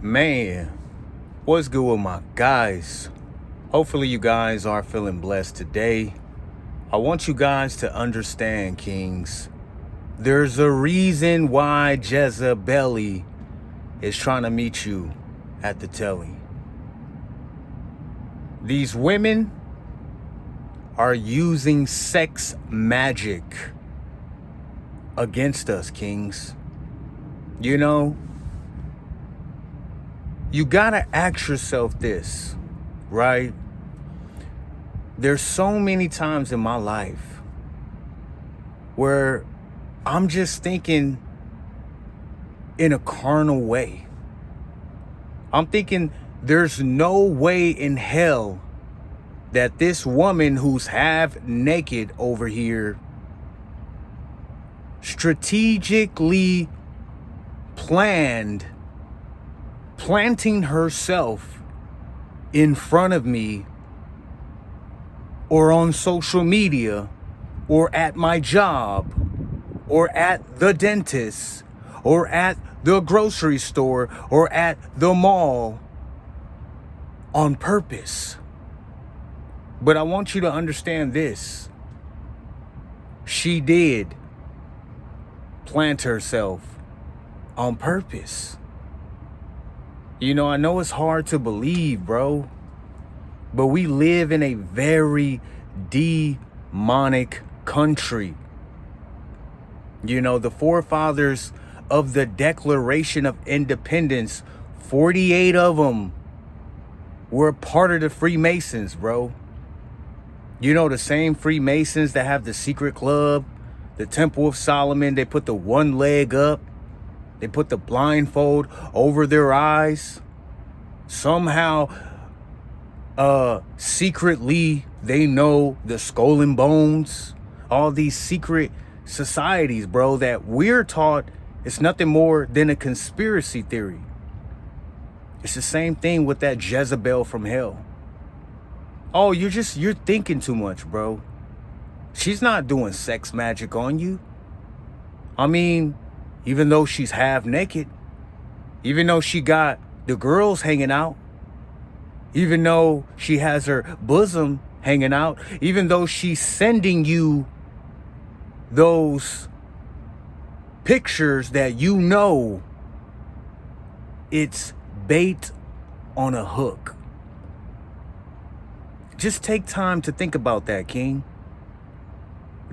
Man, what's good with my guys? Hopefully you guys are feeling blessed today. I want you guys to understand, kings. There's a reason why Jezebel is trying to meet you at the telly. These women are using sex magic against us, kings. You know, you gotta ask yourself this, right? There's so many times in my life where I'm just thinking in a carnal way. I'm thinking there's no way in hell that this woman who's half naked over here strategically planting herself in front of me or on social media or at my job or at the dentist or at the grocery store or at the mall on purpose. But I want you to understand this. She did plant herself on purpose. You know, I know it's hard to believe, bro, but we live in a very demonic country. You know, the forefathers of the Declaration of Independence, 48 of them were part of the Freemasons, bro. You know, the same Freemasons that have the secret club, the Temple of Solomon, they put the one leg up. They put the blindfold over their eyes. Somehow, secretly, they know the skull and bones. All these secret societies, bro, that we're taught it's nothing more than a conspiracy theory. It's the same thing with that Jezebel from hell. Oh, you're thinking too much, bro. She's not doing sex magic on you. I mean, even though she's half naked, even though she got the girls hanging out, even though she has her bosom hanging out, even though she's sending you those pictures that you know it's bait on a hook. Just take time to think about that, King.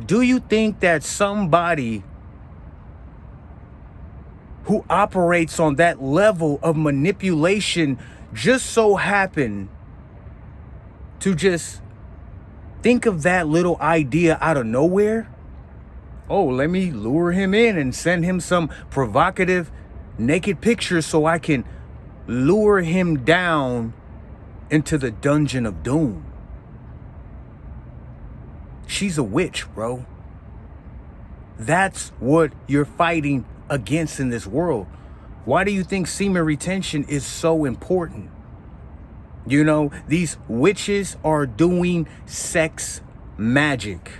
Do you think that somebody who operates on that level of manipulation just so happen to just think of that little idea out of nowhere? Oh, let me lure him in and send him some provocative naked pictures so I can lure him down into the dungeon of doom. She's a witch, bro. That's what you're fighting against in this world. Why do you think semen retention is so important? You know, these witches are doing sex magic.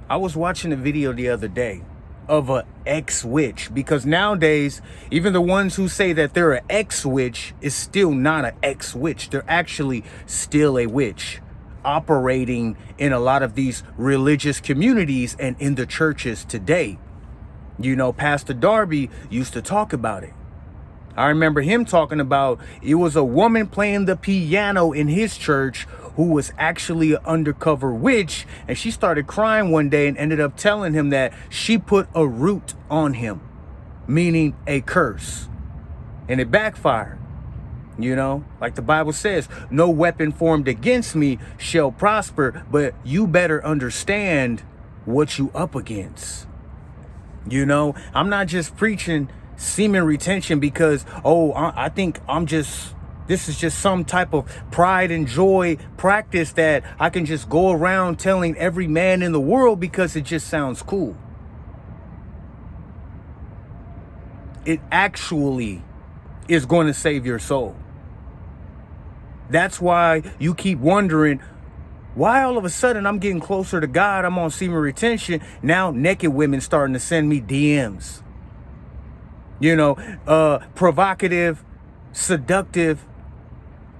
I was watching a video the other day of a ex-witch, because nowadays, even the ones who say that they're an ex-witch is still not an ex-witch. They're actually still a witch, operating in a lot of these religious communities and in the churches today. You know, Pastor Darby used to talk about it. I remember him talking about it was a woman playing the piano in his church who was actually an undercover witch, and she started crying one day and ended up telling him that she put a root on him, meaning a curse, and it backfired. You know, like the Bible says, no weapon formed against me shall prosper, but you better understand what you up against. You know, I'm not just preaching semen retention because, I think this is just some type of pride and joy practice that I can just go around telling every man in the world because it just sounds cool. It actually is going to save your soul. That's why you keep wondering, why all of a sudden I'm getting closer to God, I'm on semen retention, now naked women starting to send me DMs. You know, provocative seductive,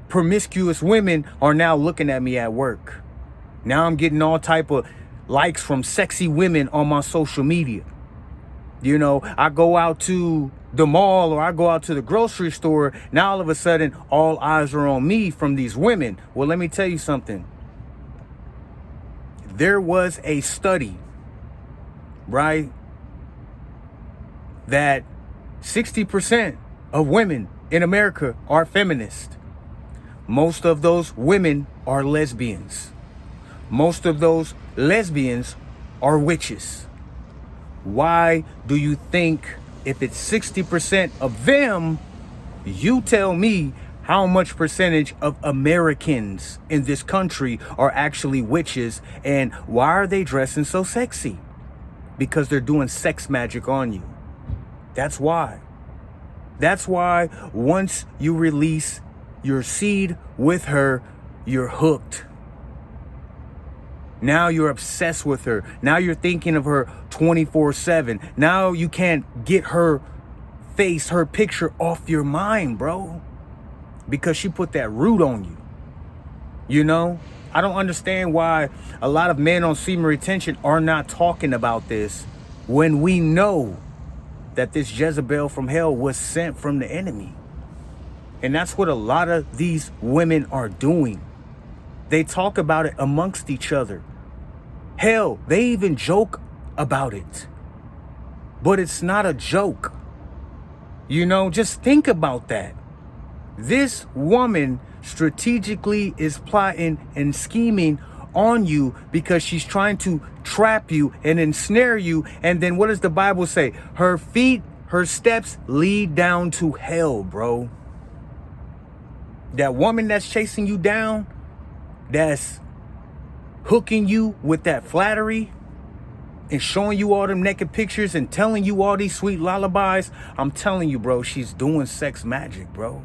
promiscuous women are now looking at me at work. Now I'm getting all type of likes from sexy women on my social media. You know, I go out to the mall or I go out to the grocery store. Now all of a sudden, all eyes are on me from these women. Well, let me tell you something. There was a study, right, that 60% of women in America are feminist. Most of those women are lesbians. Most of those lesbians are witches. Why do you think, if it's 60% of them, you tell me how much percentage of Americans in this country are actually witches, and why are they dressing so sexy? Because they're doing sex magic on you. That's why. That's why once you release your seed with her, you're hooked. Now you're obsessed with her. Now you're thinking of her 24/7. Now you can't get her face, her picture off your mind, bro. Because she put that root on you. You know? I don't understand why a lot of men on semen retention are not talking about this when we know that this Jezebel from hell was sent from the enemy. And that's what a lot of these women are doing. They talk about it amongst each other. Hell, they even joke about it. But it's not a joke. You know, just think about that. This woman strategically is plotting and scheming on you because she's trying to trap you and ensnare you. And then what does the Bible say? Her feet, her steps lead down to hell, bro. That woman that's chasing you down, that's hooking you with that flattery and showing you all them naked pictures and telling you all these sweet lullabies, I'm telling you, bro, she's doing sex magic, bro.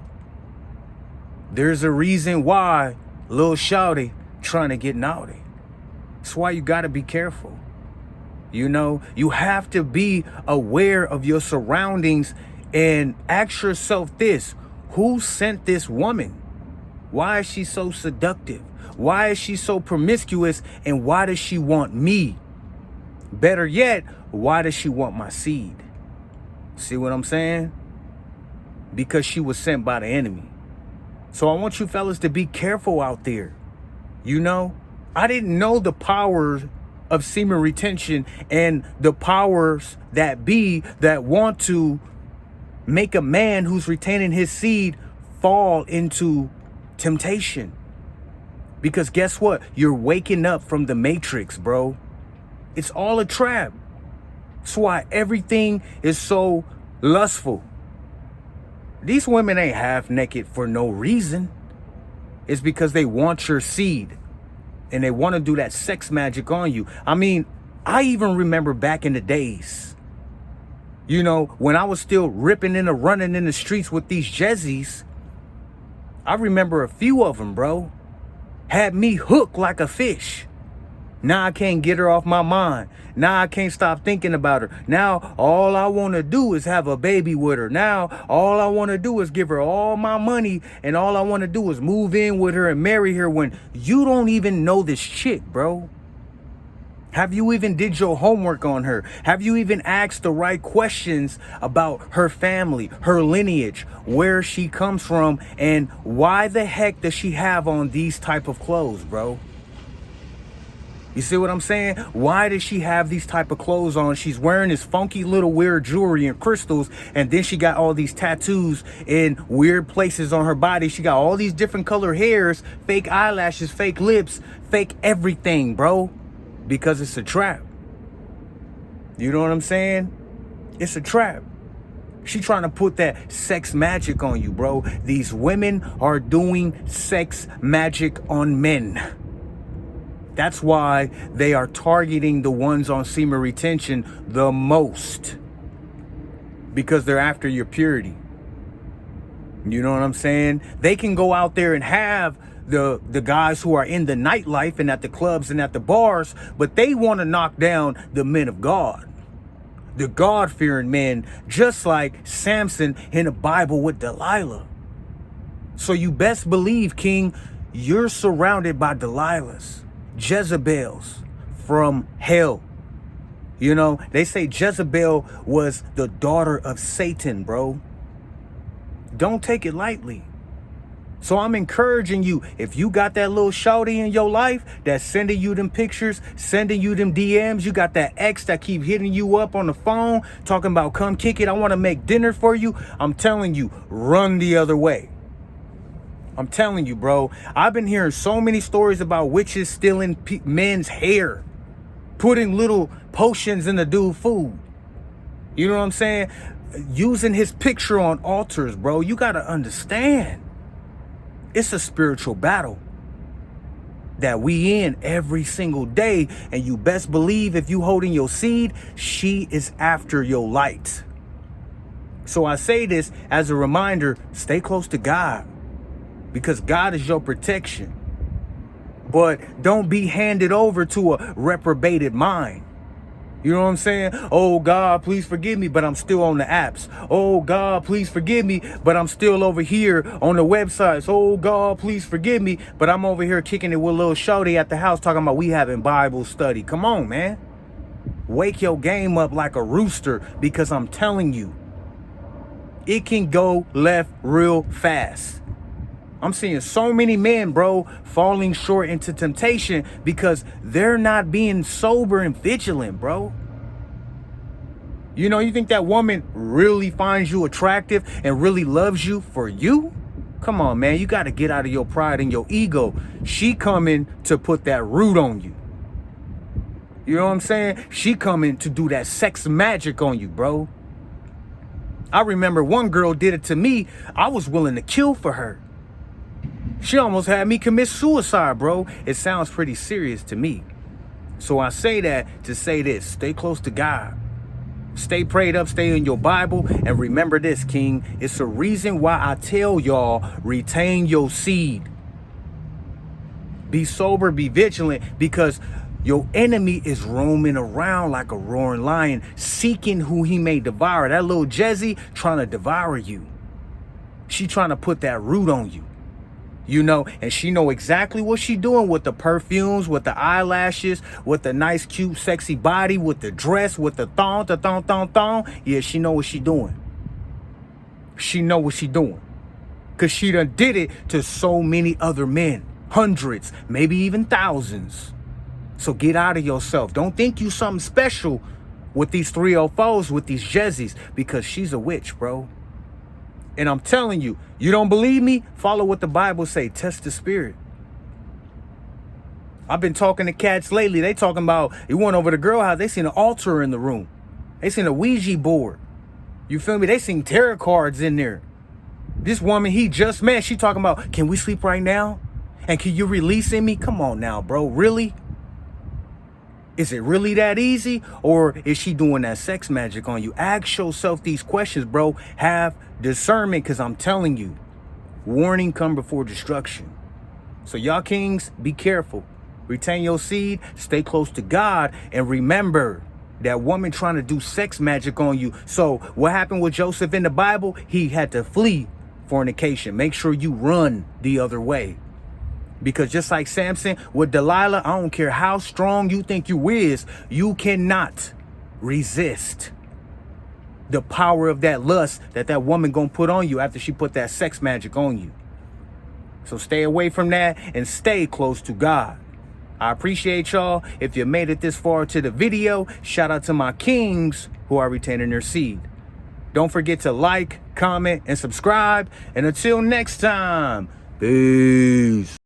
There's a reason why Lil Shawty trying to get naughty. That's why you got to be careful. You know, you have to be aware of your surroundings and ask yourself this: who sent this woman? Why is she so seductive? Why is she so promiscuous? And why does she want me? Better yet, why does she want my seed? See what I'm saying? Because she was sent by the enemy. So I want you fellas to be careful out there. You know, I didn't know the powers of semen retention and the powers that be that want to make a man who's retaining his seed fall into temptation. Because guess what? You're waking up from the matrix, bro. It's all a trap. That's why everything is so lustful. These women ain't half naked for no reason. It's because they want your seed and they want to do that sex magic on you. I mean, I even remember back in the days, you know, when I was still ripping and running in the streets with these Jezzies. I remember a few of them, bro, had me hooked like a fish. Now I can't get her off my mind. Now I can't stop thinking about her. Now all I want to do is have a baby with her. Now all I want to do is give her all my money, and all I want to do is move in with her and marry her, when you don't even know this chick, bro. Have you even did your homework on her? Have you even asked the right questions about her family, her lineage, where she comes from, and why the heck does she have on these type of clothes, bro? You see what I'm saying? Why does she have these type of clothes on? She's wearing this funky little weird jewelry and crystals, and then she got all these tattoos in weird places on her body. She got all these different color hairs, fake eyelashes, fake lips, fake everything, bro. Because it's a trap. You know what I'm saying? It's a trap. She trying to put that sex magic on you, bro. These women are doing sex magic on men. That's why they are targeting the ones on semen retention the most. Because they're after your purity. You know what I'm saying? They can go out there and have the guys who are in the nightlife and at the clubs and at the bars, but they want to knock down the men of God. The God-fearing men, just like Samson in the Bible with Delilah. So you best believe, King, you're surrounded by Delilahs, Jezebels from hell. You know, they say Jezebel was the daughter of Satan, bro. Don't take it lightly. So I'm encouraging you, if you got that little shawty in your life that's sending you them pictures, sending you them DMs, you got that ex that keep hitting you up on the phone, talking about come kick it, I want to make dinner for you. I'm telling you, run the other way. I'm telling you, bro. I've been hearing so many stories about witches stealing men's hair, putting little potions in the dude's food. You know what I'm saying? Using his picture on altars, bro. You got to understand. It's a spiritual battle that we in every single day. And you best believe if you holding your seed, she is after your light. So I say this as a reminder, stay close to God, because God is your protection. But don't be handed over to a reprobated mind. You know what I'm saying? Oh, God, please forgive me, but I'm still on the apps. Oh, God, please forgive me, but I'm still over here on the websites. Oh, God, please forgive me, but I'm over here kicking it with little shorty at the house talking about we having Bible study. Come on, man. Wake your game up like a rooster, because I'm telling you, it can go left real fast. I'm seeing so many men, bro, falling short into temptation because they're not being sober and vigilant, bro. You know, you think that woman really finds you attractive and really loves you for you? Come on, man. You got to get out of your pride and your ego. She coming to put that root on you. You know what I'm saying? She coming to do that sex magic on you, bro. I remember one girl did it to me. I was willing to kill for her. She almost had me commit suicide, bro. It sounds pretty serious to me. So I say that to say this. Stay close to God. Stay prayed up, stay in your Bible. And remember this, King. It's a reason why I tell y'all, retain your seed. Be sober, be vigilant, because your enemy is roaming around like a roaring lion, seeking who he may devour. That little Jezzy trying to devour you. She trying to put that root on you. You know, and she know exactly what she doing with the perfumes, with the eyelashes, with the nice, cute, sexy body, with the dress, with the thong. Yeah, she know what she doing. She know what she doing. Because she done did it to so many other men. Hundreds, maybe even thousands. So get out of yourself. Don't think you something special with these 304s, with these Jezzies, because she's a witch, bro. And I'm telling you, you don't believe me? Follow what the Bible say. Test the spirit. I've been talking to cats lately. They talking about, you went over to the girl house. They seen an altar in the room. They seen a Ouija board. You feel me? They seen tarot cards in there. This woman he just met, she talking about, can we sleep right now? And can you release in me? Come on now, bro. Really? Is it really that easy? Or is she doing that sex magic on you? Ask yourself these questions, bro. Have discernment, because I'm telling you, warning come before destruction. So y'all kings, be careful. Retain your seed, stay close to God, and remember that woman trying to do sex magic on you. So what happened with Joseph in the Bible? He had to flee fornication. Make sure you run the other way. Because just like Samson with Delilah, I don't care how strong you think you is, you cannot resist the power of that lust that woman gonna put on you after she put that sex magic on you. So stay away from that and stay close to God. I appreciate y'all. If you made it this far to the video, shout out to my kings who are retaining their seed. Don't forget to like, comment, and subscribe. And until next time, peace.